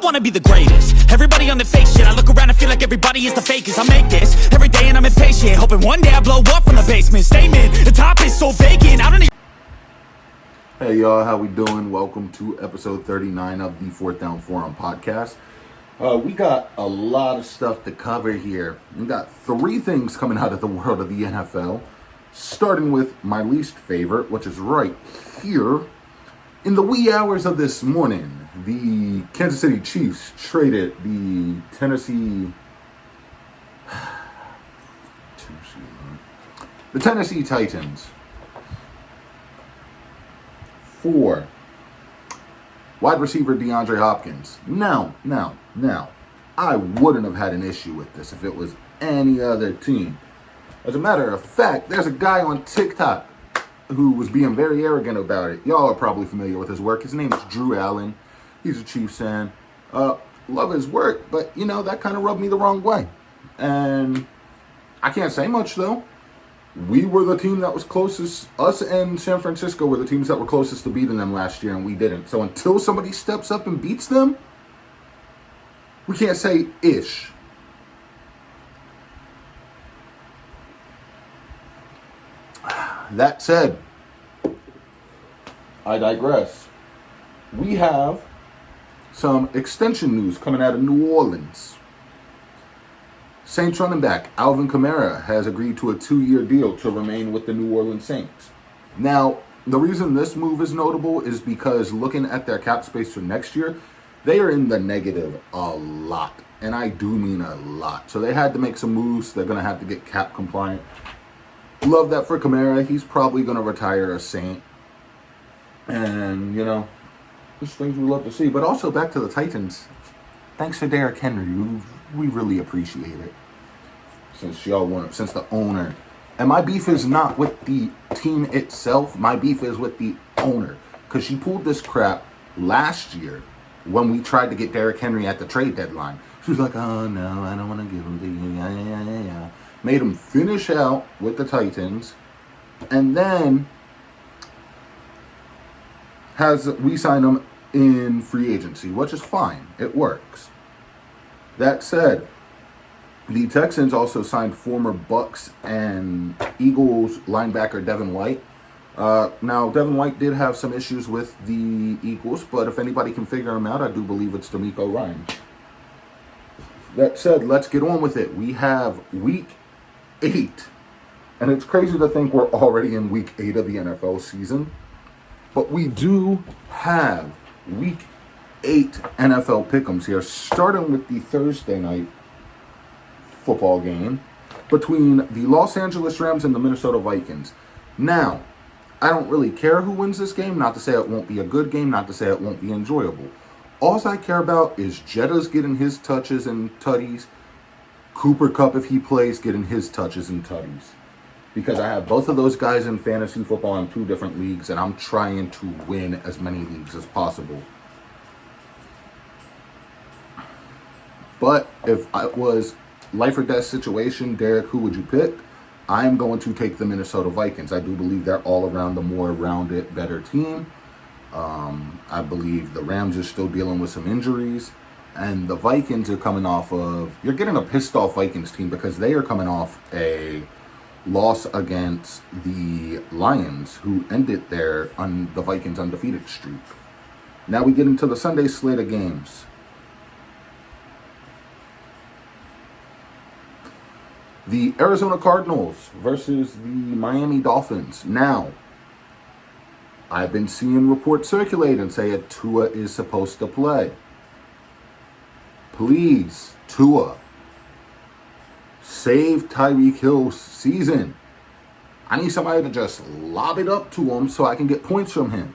wanna be the greatest. Everybody on the fake shit. I look around and feel like everybody is the fakest. I make this every day and I'm impatient, hoping one day I blow up from the basement. Statement, the top is so vacant, I don't even... Hey y'all, how we doing? Welcome to episode 39 of the Fourth Down Forum podcast. We got a lot of stuff to cover here. We got three things coming out of the world of the NFL, starting with my least favorite, which is right here. In the wee hours of this morning, the Kansas City Chiefs traded the Tennessee Titans for wide receiver DeAndre Hopkins. Now, I wouldn't have had an issue with this if it was any other team. As a matter of fact, there's a guy on TikTok who was being very arrogant about it. Y'all are probably familiar with his work. His name is Drew Allen. He's a Chiefs fan. Love his work, but, that kind of rubbed me the wrong way. And I can't say much, though. We were the team that was closest. Us and San Francisco were the teams that were closest to beating them last year, and we didn't. So until somebody steps up and beats them, we can't say ish. That said, I digress. We have some extension news coming out of New Orleans. Saints running back Alvin Kamara has agreed to a 2-year deal to remain with the New Orleans Saints. Now, the reason this move is notable is because looking at their cap space for next year, they are in the negative a lot. And I do mean a lot. So they had to make some moves. They're going to have to get cap compliant. Love that for Kamara. He's probably going to retire a Saint. And, just things we love to see. But also back to the Titans. Thanks for Derrick Henry. We really appreciate it. Since the owner. And my beef is not with the team itself. My beef is with the owner. Because she pulled this crap last year when we tried to get Derrick Henry at the trade deadline. She was like, oh no, I don't want to give him to you. Yeah. Made him finish out with the Titans. And then has re-signed him in free agency, which is fine. It works. That said, the Texans also signed former Bucks and Eagles linebacker Devin White. Now, Devin White did have some issues with the Eagles, but if anybody can figure him out, I do believe it's D'Amico Ryans. That said, let's get on with it. We have Week 8, and it's crazy to think we're already in Week 8 of the NFL season, but we do have Week 8 NFL Pickems here, starting with the Thursday night football game between the Los Angeles Rams and the Minnesota Vikings. Now, I don't really care who wins this game, not to say it won't be a good game, not to say it won't be enjoyable. All I care about is Jetta's getting his touches and tutties, Cooper Kupp, if he plays, getting his touches and tutties. Because I have both of those guys in fantasy football in 2 different leagues, and I'm trying to win as many leagues as possible. But if it was life or death situation, Derek, who would you pick? I'm going to take the Minnesota Vikings. I do believe they're all around a more rounded, better team. I believe the Rams are still dealing with some injuries. And the Vikings are coming off of... You're getting a pissed off Vikings team because they are coming off a loss against the Lions, who ended the Vikings' undefeated streak. Now we get into the Sunday slate of games. The Arizona Cardinals versus the Miami Dolphins. Now, I've been seeing reports circulate and say that Tua is supposed to play. Please, Tua, save Tyreek Hill's season. I need somebody to just lob it up to him so I can get points from him.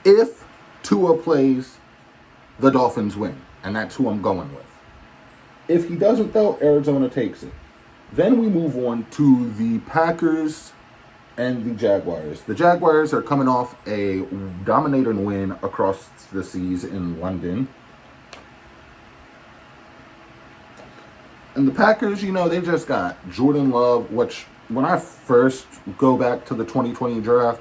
If Tua plays, the Dolphins win, and that's who I'm going with. If he doesn't, though, Arizona takes it. Then we move on to the Packers and the Jaguars. The Jaguars are coming off a dominating win across the seas in London. And the Packers, they just got Jordan Love, which when I first go back to the 2020 draft,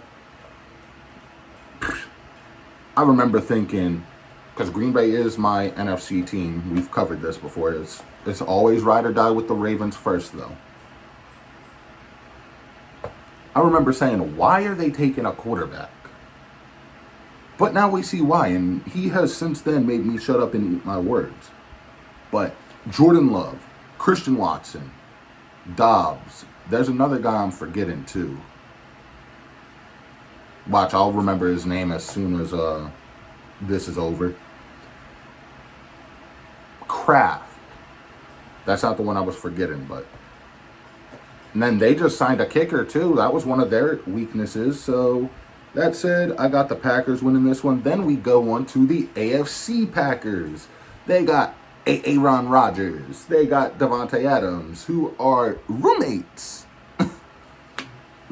I remember thinking, because Green Bay is my NFC team, we've covered this before, it's always ride or die with the Ravens first, though. I remember saying, why are they taking a quarterback? But now we see why, and he has since then made me shut up and eat my words. But Jordan Love, Christian Watson, Dobbs, there's another guy I'm forgetting too. Watch, I'll remember his name as soon as this is over. Kraft. That's not the one I was forgetting, but. And then they just signed a kicker too. That was one of their weaknesses. So that said, I got the Packers winning this one. Then we go on to the AFC Packers. They got Aaron Rodgers. They got Devontae Adams, who are roommates.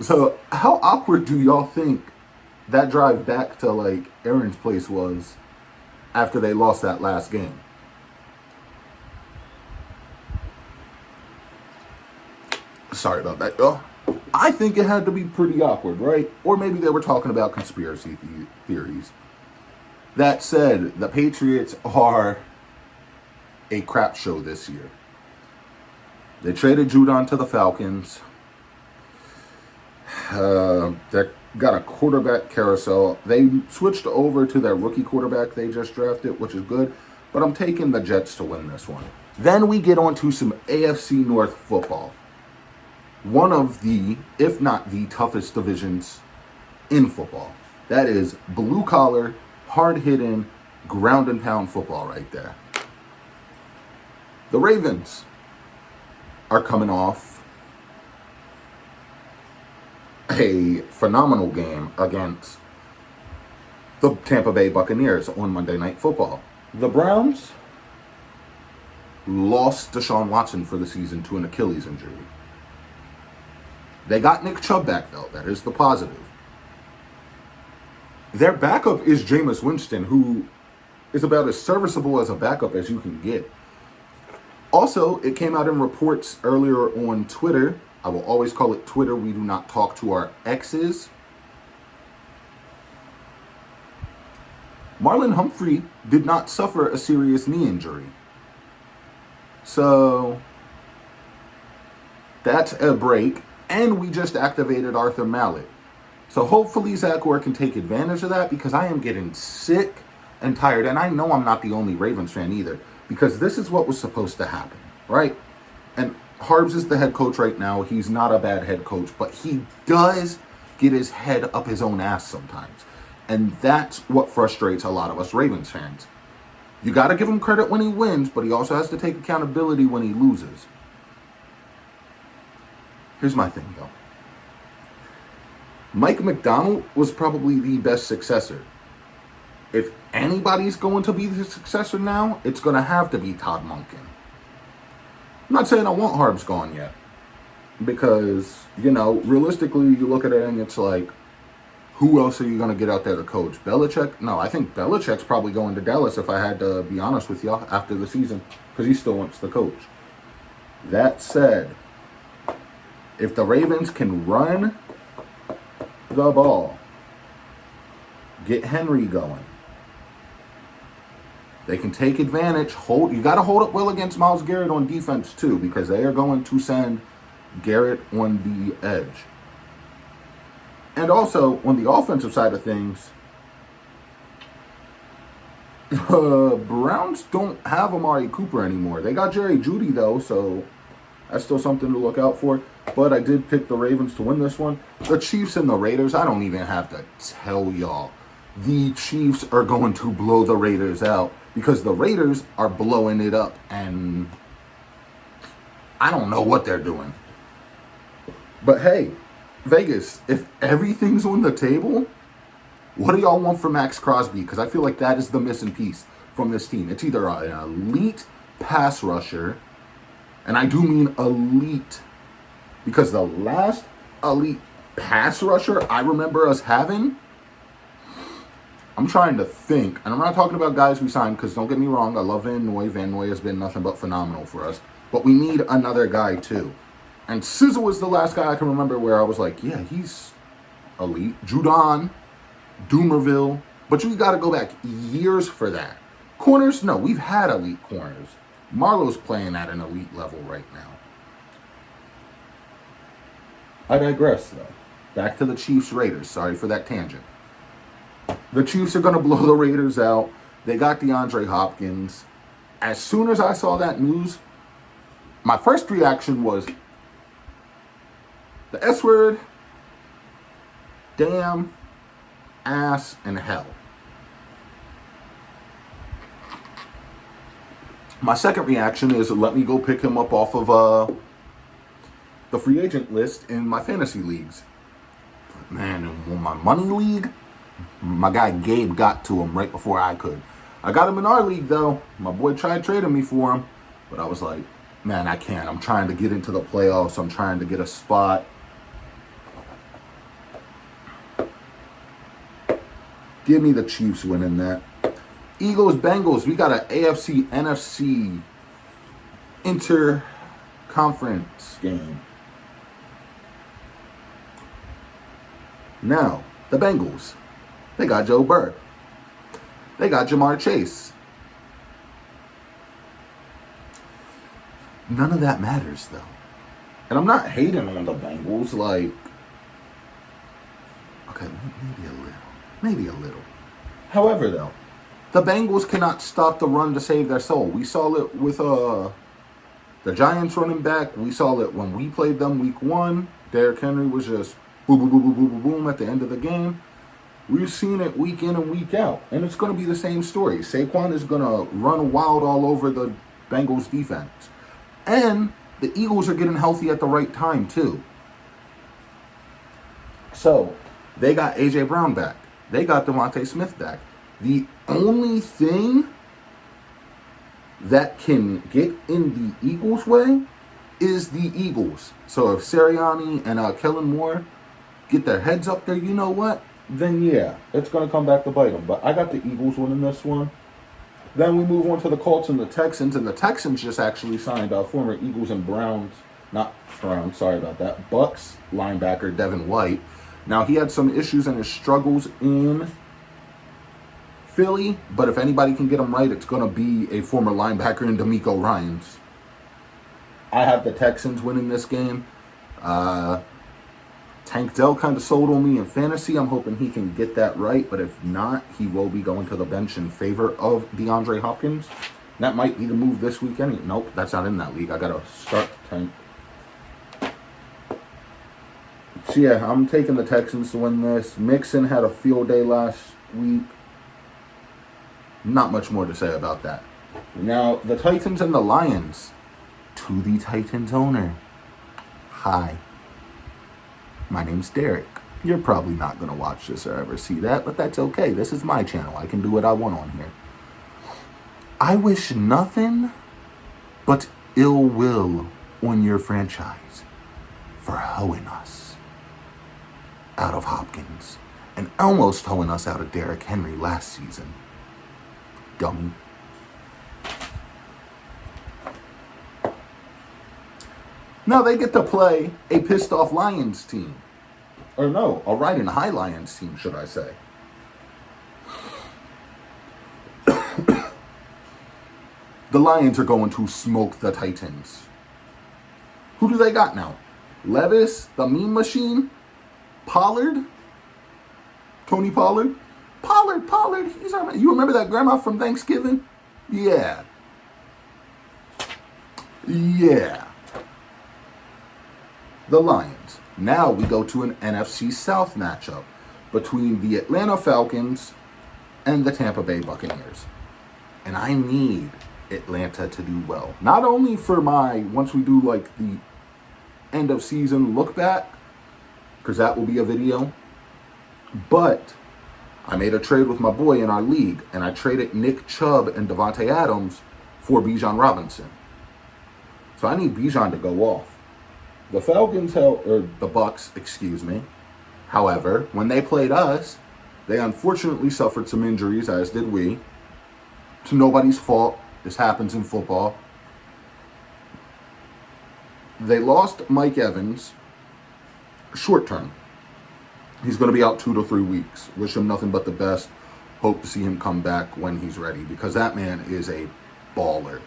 So how awkward do y'all think that drive back to like Aaron's place was after they lost that last game? Sorry about that, y'all. I think it had to be pretty awkward, right? Or maybe they were talking about conspiracy theories. That said, the Patriots are a crap show this year. They traded Judon to the Falcons. They got a quarterback carousel. They switched over to their rookie quarterback they just drafted, which is good. But I'm taking the Jets to win this one. Then we get on to some AFC North football. One of the, if not the toughest divisions in football. That is blue collar, hard hitting, ground and pound football right there. The Ravens are coming off a phenomenal game against the Tampa Bay Buccaneers on Monday Night Football. The Browns lost Deshaun Watson for the season to an Achilles injury. They got Nick Chubb back, though. That is the positive. Their backup is Jameis Winston, who is about as serviceable as a backup as you can get. Also, it came out in reports earlier on Twitter. I will always call it Twitter. We do not talk to our exes. Marlon Humphrey did not suffer a serious knee injury. So, that's a break. And we just activated Arthur Mallett. So hopefully Zach Orr can take advantage of that, because I am getting sick and tired. And I know I'm not the only Ravens fan either, because this is what was supposed to happen, right? And Harbs is the head coach right now. He's not a bad head coach, but he does get his head up his own ass sometimes. And that's what frustrates a lot of us Ravens fans. You got to give him credit when he wins, but he also has to take accountability when he loses. Here's my thing, though. Mike McDonald was probably the best successor. If anybody's going to be the successor now, it's going to have to be Todd Monken. I'm not saying I want Harbs gone yet. Because, realistically, you look at it and it's like, who else are you going to get out there to coach? Belichick? No, I think Belichick's probably going to Dallas, if I had to be honest with y'all, after the season. Because he still wants to coach. That said, if the Ravens can run the ball, get Henry going, they can take advantage. You got to hold up well against Myles Garrett on defense too, because they are going to send Garrett on the edge. And also, on the offensive side of things, the Browns don't have Amari Cooper anymore. They got Jerry Jeudy though, so that's still something to look out for. But I did pick the Ravens to win this one. The Chiefs and the Raiders, I don't even have to tell y'all. The Chiefs are going to blow the Raiders out, because the Raiders are blowing it up, and I don't know what they're doing. But hey, Vegas, if everything's on the table, what do y'all want from Max Crosby? Because I feel like that is the missing piece from this team. It's either an elite pass rusher, and I do mean elite, because the last elite pass rusher I remember us having, I'm trying to think, and I'm not talking about guys we signed, because don't get me wrong, I love Van Noy. Van Noy has been nothing but phenomenal for us. But we need another guy too. And Sizzle was the last guy I can remember where I was like, yeah, he's elite. Judon, Doomerville, But you got to go back years for that. Corners, no, we've had elite corners. Marlowe's playing at an elite level right now. I digress, though. Back to the Chiefs-Raiders. Sorry for that tangent. The Chiefs are going to blow the Raiders out. They got DeAndre Hopkins. As soon as I saw that news, my first reaction was the S word, damn, ass, and hell. My second reaction is let me go pick him up off of the free agent list in my fantasy leagues. But man, in my money league, my guy Gabe got to him right before I could. I got him in our league, though. My boy tried trading me for him, but I was like, man, I can't. I'm trying to get into the playoffs. I'm trying to get a spot. Give me the Chiefs winning that. Eagles, Bengals. We got an AFC, NFC inter-conference game. Now, the Bengals. They got Joe Burrow. They got Jamar Chase. None of that matters, though. And I'm not hating on the Bengals. Like, okay, maybe a little. However, though, the Bengals cannot stop the run to save their soul. We saw it with the Giants running back. We saw it when we played them week 1. Derrick Henry was just boom, boom, boom, boom, boom, boom, boom at the end of the game. We've seen it week in and week out. And it's going to be the same story. Saquon is going to run wild all over the Bengals defense. And the Eagles are getting healthy at the right time, too. So, they got A.J. Brown back. They got Devontae Smith back. The only thing that can get in the Eagles' way is the Eagles. So, if Sirianni and Kellen Moore get their heads up there, you know what? Then yeah, it's going to come back to bite them. But I got the Eagles winning this one. Then we move on to the Colts and the Texans. And the Texans just actually signed former Eagles and Bucks linebacker Devin White. Now, he had some issues and his struggles in Philly. But if anybody can get him right, it's going to be a former linebacker in D'Amico Ryans. I have the Texans winning this game. Tank Dell kind of sold on me in fantasy. I'm hoping he can get that right. But if not, he will be going to the bench in favor of DeAndre Hopkins. That might be the move this weekend. Nope, that's not in that league. I got to start Tank. So yeah, I'm taking the Texans to win this. Mixon had a field day last week. Not much more to say about that. Now, the Titans and the Lions. To the Titans owner. Hi. My name's Derek. You're probably not going to watch this or ever see that, but that's okay. This is my channel. I can do what I want on here. I wish nothing but ill will on your franchise for hoeing us out of Hopkins and almost hoeing us out of Derrick Henry last season. Dummy. Now they get to play a pissed off Lions team. Or no, a riding high Lions team, should I say. The Lions are going to smoke the Titans. Who do they got now? Levis, the meme machine? Pollard? Tony Pollard? Pollard, you remember that grandma from Thanksgiving? Yeah. The Lions. Now we go to an NFC South matchup between the Atlanta Falcons and the Tampa Bay Buccaneers. And I need Atlanta to do well. Not only for once we do like the end of season look back, because that will be a video, but I made a trade with my boy in our league, and I traded Nick Chubb and Devontae Adams for Bijan Robinson. So I need Bijan to go off. The Bucks, however, when they played us, they unfortunately suffered some injuries, as did we. It's nobody's fault. This happens in football. They lost Mike Evans short term. He's going to be out 2 to 3 weeks. Wish him nothing but the best. hope to see him come back when he's ready, because that man is a baller.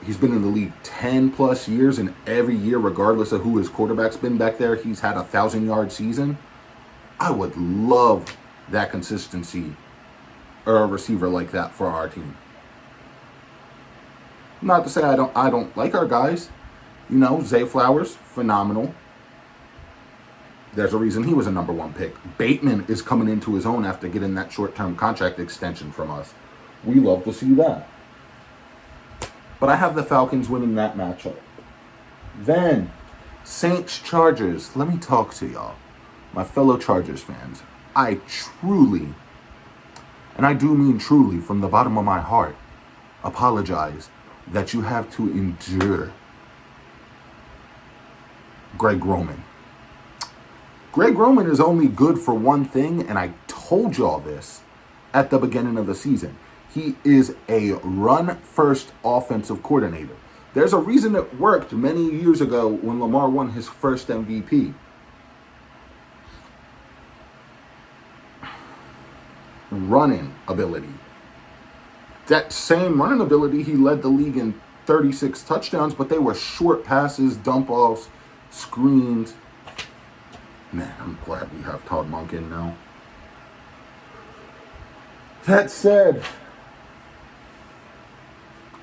He's been in the league 10 plus years, and every year, regardless of who his quarterback's been back there, he's had a 1,000-yard season. I would love that consistency, or a receiver like that for our team. Not to say I don't like our guys. Zay Flowers, phenomenal. There's a reason he was a number 1 pick. Bateman is coming into his own after getting that short-term contract extension from us. We love to see that. But I have the Falcons winning that matchup. Then, Saints-Chargers. Let me talk to y'all, my fellow Chargers fans. I truly, and I do mean truly from the bottom of my heart, apologize that you have to endure Greg Roman. Greg Roman is only good for one thing, and I told y'all this at the beginning of the season. He is a run-first offensive coordinator. There's a reason it worked many years ago when Lamar won his first MVP. Running ability. That same running ability, he led the league in 36 touchdowns, but they were short passes, dump-offs, screens. Man, I'm glad we have Todd Monken now. That said,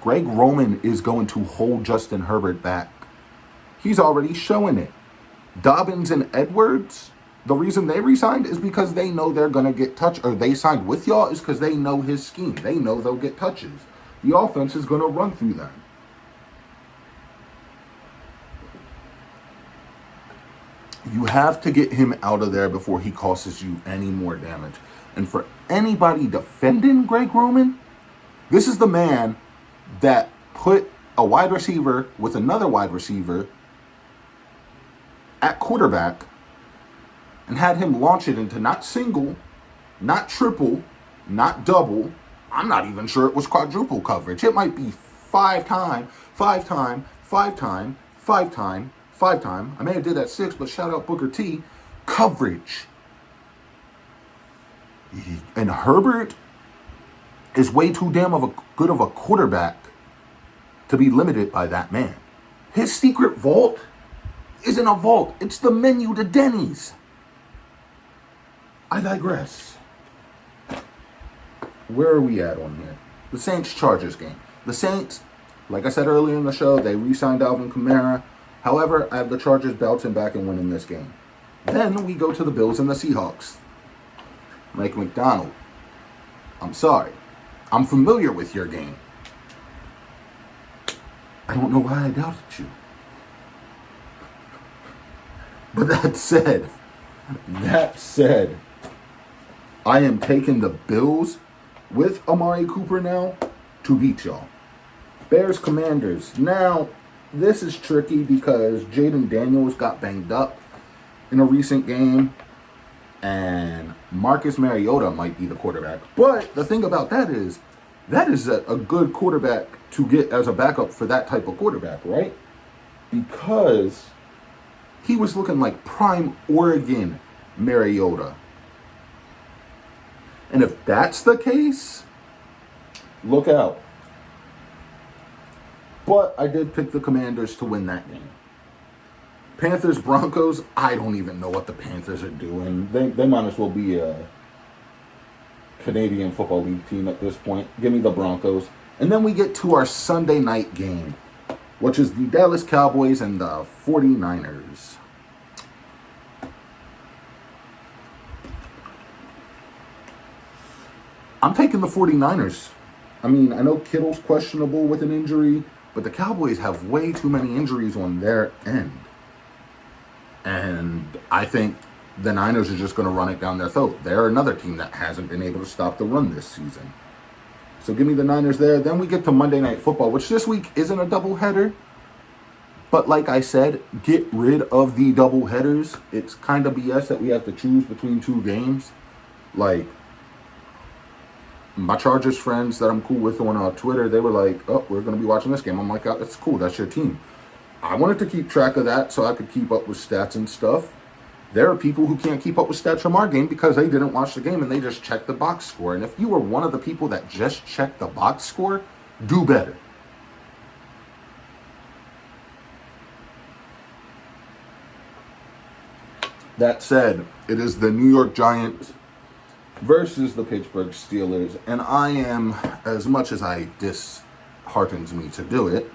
Greg Roman is going to hold Justin Herbert back. He's already showing it. Dobbins and Edwards, the reason they re-signed is because they know they're going to get touched, or they signed with y'all is because they know his scheme. They know they'll get touches. The offense is going to run through them. You have to get him out of there before he causes you any more damage. And for anybody defending Greg Roman, this is the man that put a wide receiver with another wide receiver at quarterback and had him launch it into not single, not triple, not double. I'm not even sure it was quadruple coverage. It might be five time. I may have did that 6, but shout out Booker T. Coverage. And Herbert is way too damn good of a quarterback to be limited by that man. His secret vault isn't a vault. It's the menu to Denny's. I digress. Where are we at on here? The Saints-Chargers game. The Saints, like I said earlier in the show, they re-signed Alvin Kamara. However, I have the Chargers bouncing back and winning this game. Then we go to the Bills and the Seahawks. Mike McDonald, I'm sorry. I'm familiar with your game. I don't know why I doubted you. But that said, I am taking the Bills with Amari Cooper now to beat y'all. Bears Commanders. Now, this is tricky because Jaden Daniels got banged up in a recent game, and Marcus Mariota might be the quarterback. But the thing about that is a good quarterback to get as a backup for that type of quarterback, right? Because he was looking like prime Oregon Mariota. And if that's the case, look out. But I did pick the Commanders to win that game. Panthers, Broncos, I don't even know what the Panthers are doing. They might as well be a Canadian Football League team at this point. Give me the Broncos. And then we get to our Sunday night game, which is the Dallas Cowboys and the 49ers. I'm taking the 49ers. I mean, I know Kittle's questionable with an injury, but the Cowboys have way too many injuries on their end. And I think the Niners are just going to run it down their throat. They're another team that hasn't been able to stop the run this season. So give me the Niners there. Then we get to Monday Night Football, which this week isn't a doubleheader. But like I said, get rid of the doubleheaders. It's kind of BS that we have to choose between two games. Like, my Chargers friends that I'm cool with on Twitter, they were like, oh, we're going to be watching this game. I'm like, oh, that's cool. That's your team. I wanted to keep track of that so I could keep up with stats and stuff. There are people who can't keep up with stats from our game because they didn't watch the game and they just checked the box score. And if you are one of the people that just checked the box score, do better. That said, it is the New York Giants versus the Pittsburgh Steelers. And I am, as much as I disheartens me to do it,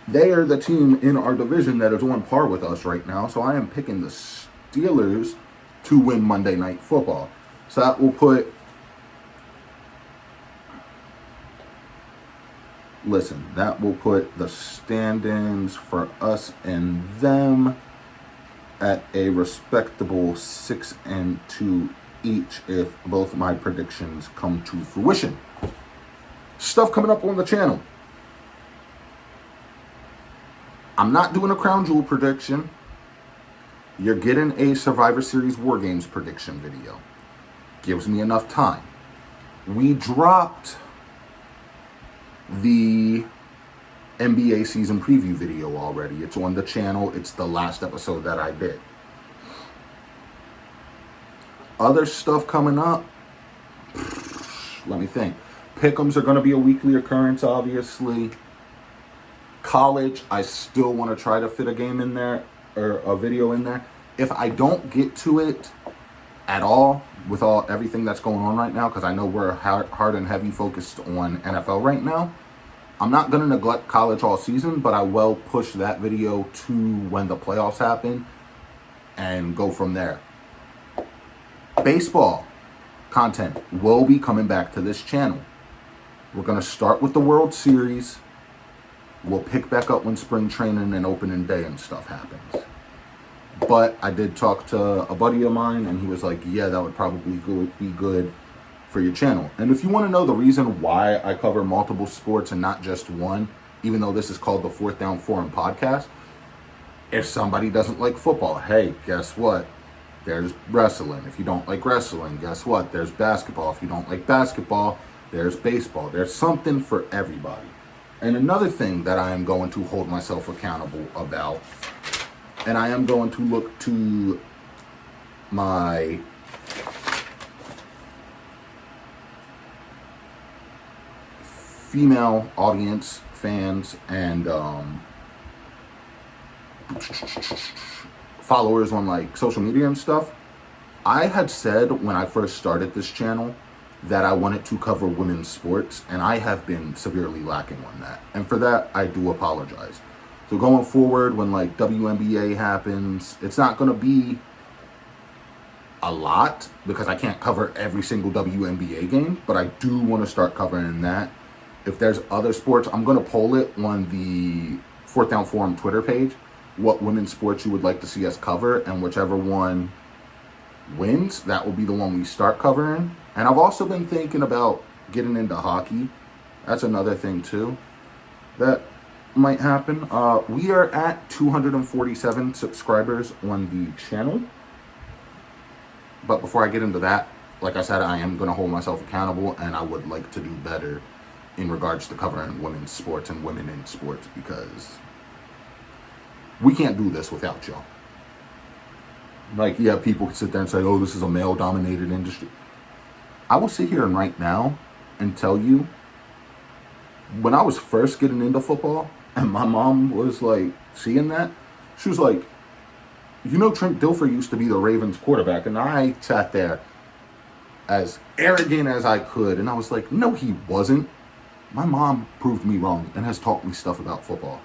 they are the team in our division that is on par with us right now. So I am picking the Steelers to win Monday Night Football. So that will put... Listen, that will put the stand-ins for us and them at a respectable 6-2 each if both my predictions come to fruition. Stuff coming up on the channel. I'm not doing a Crown Jewel prediction. You're getting a Survivor Series War Games prediction video. Gives me enough time. We dropped the NBA season preview video already. It's on the channel. It's the last episode that I did. Other stuff coming up. Let me think. Pickems are going to be a weekly occurrence, obviously. College, I still want to try to fit a game in there, or a video in there. If I don't get to it at all, with everything that's going on right now, because I know we're hard and heavy focused on NFL right now, I'm not going to neglect college all season, but I will push that video to when the playoffs happen and go from there. Baseball content will be coming back to this channel. We're going to start with the World Series. We'll pick back up when spring training and opening day and stuff happens. But I did talk to a buddy of mine, and he was like, yeah, that would probably be good for your channel. And if you want to know the reason why I cover multiple sports and not just one, even though this is called the Fourth Down Forum podcast, if somebody doesn't like football, hey, guess what? There's wrestling. If you don't like wrestling, guess what? There's basketball. If you don't like basketball, there's baseball. There's something for everybody. And another thing that I am going to hold myself accountable about, and I am going to look to my female audience, fans, and followers on like social media and stuff. I had said when I first started this channel that I wanted to cover women's sports, and I have been severely lacking on that. And for that, I do apologize. So going forward, when like WNBA happens, it's not going to be a lot because I can't cover every single WNBA game, but I do want to start covering that. If there's other sports, I'm going to poll it on the Fourth Down Forum Twitter page, what women's sports you would like to see us cover, and whichever one wins, that will be the one we start covering. And I've also been thinking about getting into hockey. That's another thing too that might happen. We are at 247 subscribers on the channel. But before I get into that, like I said, I am going to hold myself accountable, and I would like to do better in regards to covering women's sports and women in sports, because we can't do this without y'all. Like, yeah, people can sit there and say, oh, this is a male-dominated industry. I will sit here and right now and tell you, when I was first getting into football, and my mom was, like, seeing that, she was like, you know, Trent Dilfer used to be the Ravens quarterback. And I sat there as arrogant as I could, and I was like, no, he wasn't. My mom proved me wrong and has taught me stuff about football.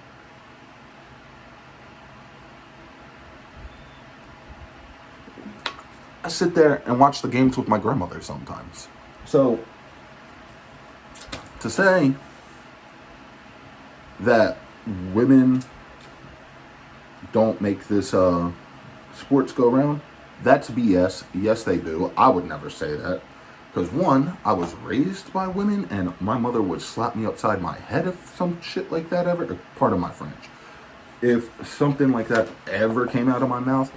I sit there and watch the games with my grandmother sometimes. So, to say that women don't make this sports go round, that's BS. Yes, they do. I would never say that. Because one, I was raised by women, and my mother would slap me upside my head if some shit like that ever, pardon my French, if something like that ever came out of my mouth.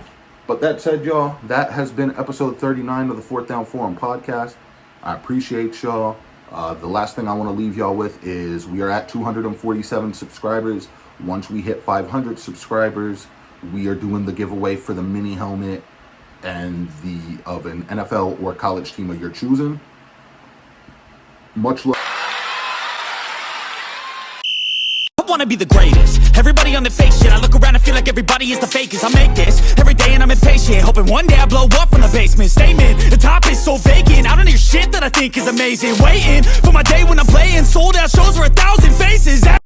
But that said, y'all, that has been episode 39 of the Fourth Down Forum podcast. I appreciate y'all. The last thing I want to leave y'all with is we are at 247 subscribers. Once we hit 500 subscribers, we are doing the giveaway for the mini helmet and of an NFL or college team of your choosing. Much love. I wanna be the greatest. Everybody on the fake shit. I look around and feel like everybody is the fakest. I make this every day and I'm impatient, hoping one day I blow up from the basement. Statement, the top is so vacant. I don't hear shit that I think is amazing. Waiting for my day when I'm playing sold out shows for 1,000 faces.